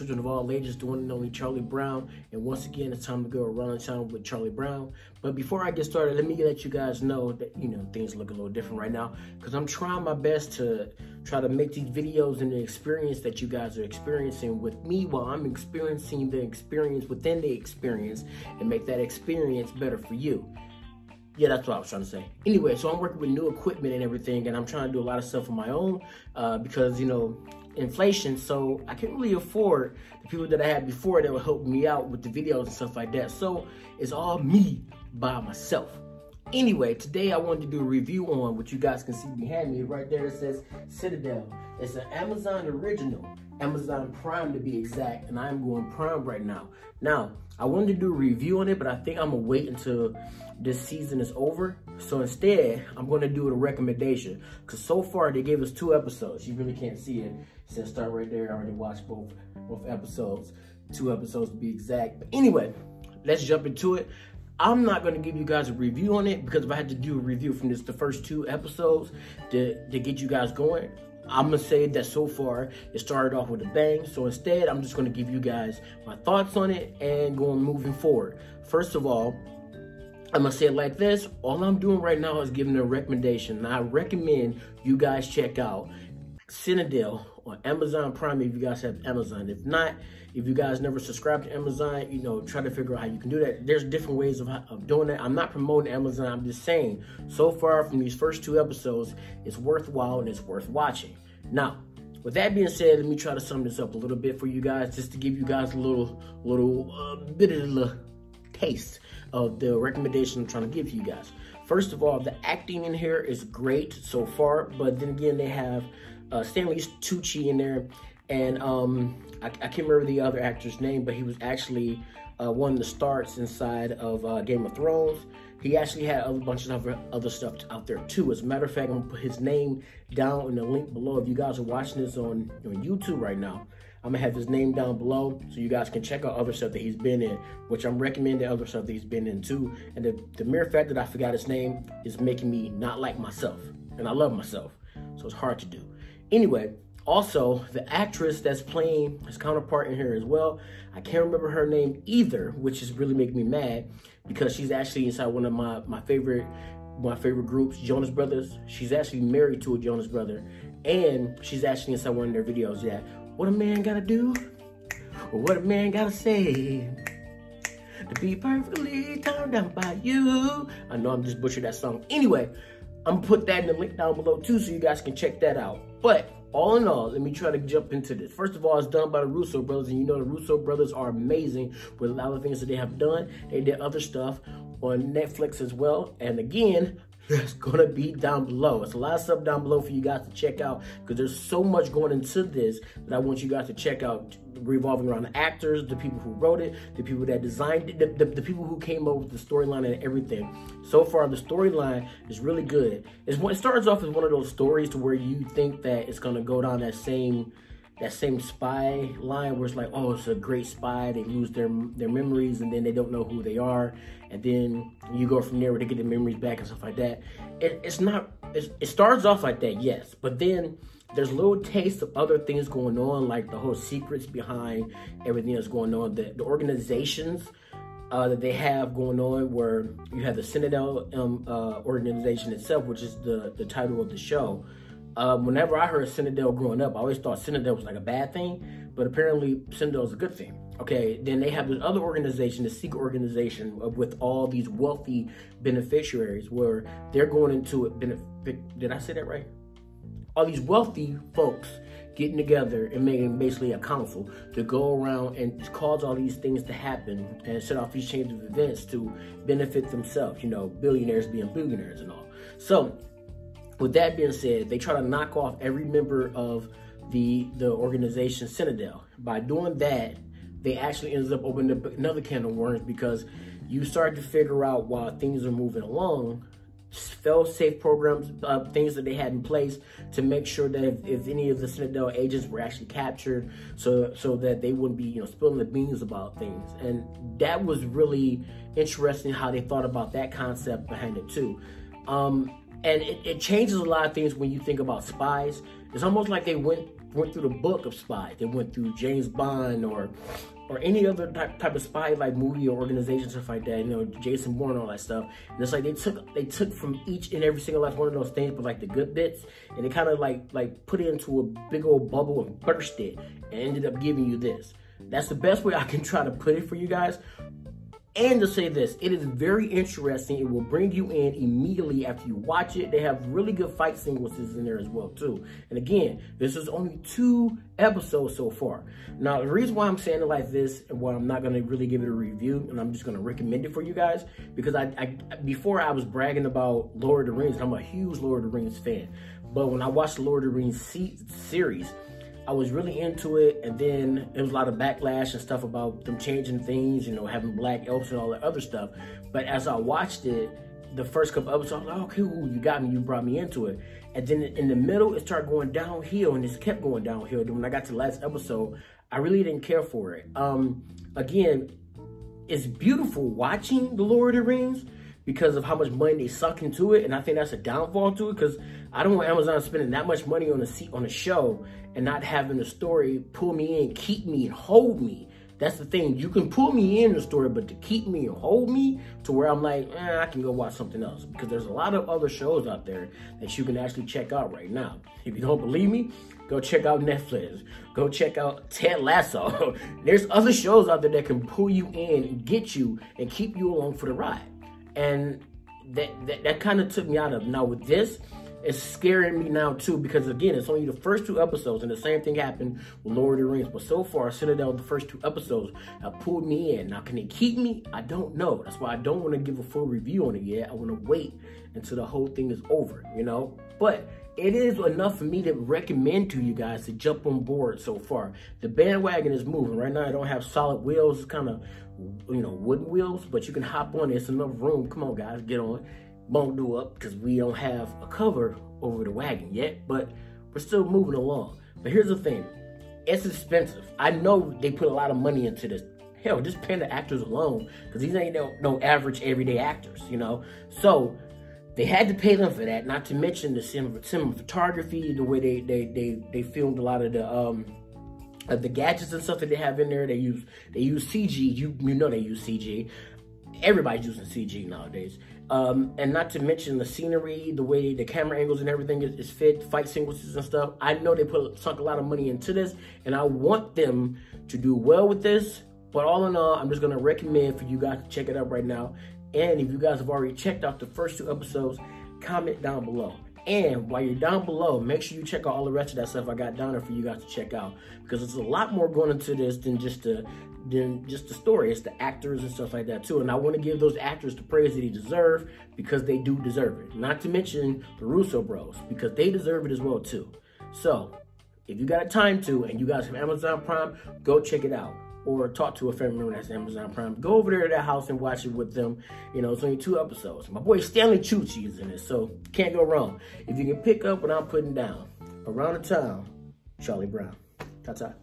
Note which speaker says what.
Speaker 1: children of all ages, the one and only Charlie Brown. And once again, it's time to go around town with Charlie Brown. But before I get started, let me let you guys know that, things look a little different right now, because I'm trying my best to try to make these videos and the experience that you guys are experiencing with me while I'm experiencing the experience within the experience, and make that experience better for you. Yeah, that's what I was trying to say. Anyway, so I'm working with new equipment and everything, and I'm trying to do a lot of stuff on my own because, inflation. So I can't really afford the people that I had before that would help me out with the videos and stuff like that. So it's all me by myself. Anyway, today I wanted to do a review on what you guys can see behind me. Right there it says Citadel. It's an Amazon original, Amazon Prime to be exact, and I'm going Prime right now. Now, I wanted to do a review on it, but I think I'm gonna wait until this season is over. So instead, I'm gonna do a recommendation, because so far they gave us 2 episodes. You really can't see it. It says start right there. I already watched both episodes, 2 episodes to be exact. But anyway, let's jump into it. I'm not going to give you guys a review on it, because if I had to do a review from the first 2 episodes to get you guys going, I'm going to say that so far it started off with a bang. So instead, I'm just going to give you guys my thoughts on it and moving forward. First of all, I'm going to say it like this. All I'm doing right now is giving a recommendation. And I recommend you guys check out Citadel on Amazon Prime if you guys have Amazon. If not, if you guys never subscribe to Amazon, try to figure out how you can do that. There's different ways of doing that. I'm not promoting Amazon. I'm just saying, so far from these first 2 episodes, it's worthwhile and it's worth watching. Now, with that being said, let me try to sum this up a little bit for you guys, just to give you guys a little bit of a taste of the recommendation I'm trying to give you guys. First of all, the acting in here is great so far, but then again, they have Stanley Tucci in there, and I can't remember the other actor's name, but he was actually one of the stars inside of Game of Thrones. He actually had a bunch of other stuff out there too. As a matter of fact, I'm gonna put his name down in the link below. If you guys are watching this on YouTube right now, I'm gonna have his name down below so you guys can check out other stuff that he's been in, which I'm recommending other stuff that he's been in too. And the mere fact that I forgot his name is making me not like myself, and I love myself, so it's hard to do. Anyway, also, the actress that's playing his counterpart in here as well, I can't remember her name either, which is really making me mad, because she's actually inside one of my favorite groups, Jonas Brothers. She's actually married to a Jonas brother, and she's actually inside one of their videos. Yeah, what a man gotta do, or what a man gotta say to be perfectly turned down by you. I know I'm just butchering that song. Anyway, I'm gonna put that in the link down below too, so you guys can check that out. But all in all, let me try to jump into this. First of all, it's done by the Russo brothers, and the Russo brothers are amazing with a lot of things that they have done. They did other stuff on Netflix as well. And again, it's gonna be down below. It's a lot of stuff down below for you guys to check out, because there's so much going into this that I want you guys to check out, revolving around the actors, the people who wrote it, the people that designed it, the people who came up with the storyline and everything. So far, the storyline is really good. It starts off as one of those stories to where you think that it's gonna go down that same spy line where it's like, oh, it's a great spy. They lose their memories, and then they don't know who they are, and then you go from there where they get their memories back and stuff like that. It starts off like that, yes, but then there's a little taste of other things going on, like the whole secrets behind everything that's going on, the organizations that they have going on, where you have the Citadel organization itself, which is the title of the show. Whenever I heard Citadel growing up, I always thought Citadel was like a bad thing, but apparently Citadel is a good thing. Okay, then they have this other organization, the secret organization with all these wealthy beneficiaries, where they're going into it. Did I say that right? All these wealthy folks getting together and making basically a council to go around and cause all these things to happen and set off these chains of events to benefit themselves, billionaires being billionaires and all. So with that being said, they try to knock off every member of the organization Citadel. By doing that, they actually ends up opening up another can of worms, because you start to figure out, while things are moving along, fail-safe programs, things that they had in place to make sure that if any of the Citadel agents were actually captured, so that they wouldn't be spilling the beans about things. And that was really interesting how they thought about that concept behind it too. And it changes a lot of things when you think about spies. It's almost like they went went through the book of spies. They went through James Bond or any other type of spy like movie or organization, stuff like that. You know, Jason Bourne, all that stuff. And it's like they took from each and every single last one of those things, but like the good bits, and they kind of like put it into a big old bubble and burst it, and ended up giving you this. That's the best way I can try to put it for you guys. And to say this, it is very interesting. It will bring you in immediately after you watch it. They have really good fight sequences in there as well, too. And again, this is only 2 episodes so far. Now, the reason why I'm saying it like this, and why I'm not going to really give it a review, and I'm just going to recommend it for you guys, because before I was bragging about Lord of the Rings, I'm a huge Lord of the Rings fan. But when I watched the Lord of the Rings series, I was really into it, and then there was a lot of backlash and stuff about them changing things, you know, having black elves and all that other stuff. But as I watched it, the first couple episodes, I was like, okay, ooh, you got me, you brought me into it. And then in the middle, it started going downhill, and it kept going downhill. Then when I got to the last episode, I really didn't care for it. Again, it's beautiful watching The Lord of the Rings because of how much money they suck into it, and I think that's a downfall to it, because I don't want Amazon spending that much money on a show and not having the story pull me in, keep me, and hold me. That's the thing. You can pull me in the story, but to keep me and hold me to where I'm like, I can go watch something else, because there's a lot of other shows out there that you can actually check out right now. If you don't believe me, go check out Netflix. Go check out Ted Lasso. There's other shows out there that can pull you in and get you and keep you along for the ride. And that kind of took me out of it. Now with this, it's scaring me now too, because again, it's only the first 2 episodes, and the same thing happened with Lord of the Rings. But so far, Citadel, the first 2 episodes have pulled me in. Now, can they keep me? I don't know. That's why I don't want to give a full review on it yet. I want to wait until the whole thing is over, you know? But it is enough for me to recommend to you guys to jump on board so far. The bandwagon is moving. Right now, I don't have solid wheels. It's kind of, you know, wooden wheels, but you can hop on. There's enough room. Come on, guys, get on. Won't do up because we don't have a cover over the wagon yet, but we're still moving along. But here's the thing. It's expensive. I know they put a lot of money into this. Hell, just paying the actors alone, because these ain't no average everyday actors, you know? So they had to pay them for that, not to mention the cinematography, the way they filmed a lot of the gadgets and stuff that they have in there. They use CG. You know they use CG. Everybody's using CG nowadays. And not to mention the scenery, the way the camera angles and everything is fit, fight sequences and stuff. I know they sunk a lot of money into this, and I want them to do well with this. But all in all, I'm just going to recommend for you guys to check it out right now. And if you guys have already checked out the first 2 episodes, comment down below. And while you're down below, make sure you check out all the rest of that stuff I got down there for you guys to check out, because there's a lot more going into this than just the story. It's the actors and stuff like that too. And I want to give those actors the praise that they deserve, because they do deserve it. Not to mention the Russo bros, because they deserve it as well too. So if you got time to, and you guys have Amazon Prime, go check it out. Or talk to a family member that's Amazon Prime. Go over there to that house and watch it with them. You know, it's only 2 episodes. My boy Stanley Tucci is in it, so can't go wrong. If you can pick up what I'm putting down, Around the Town, Charlie Brown. Ta-ta.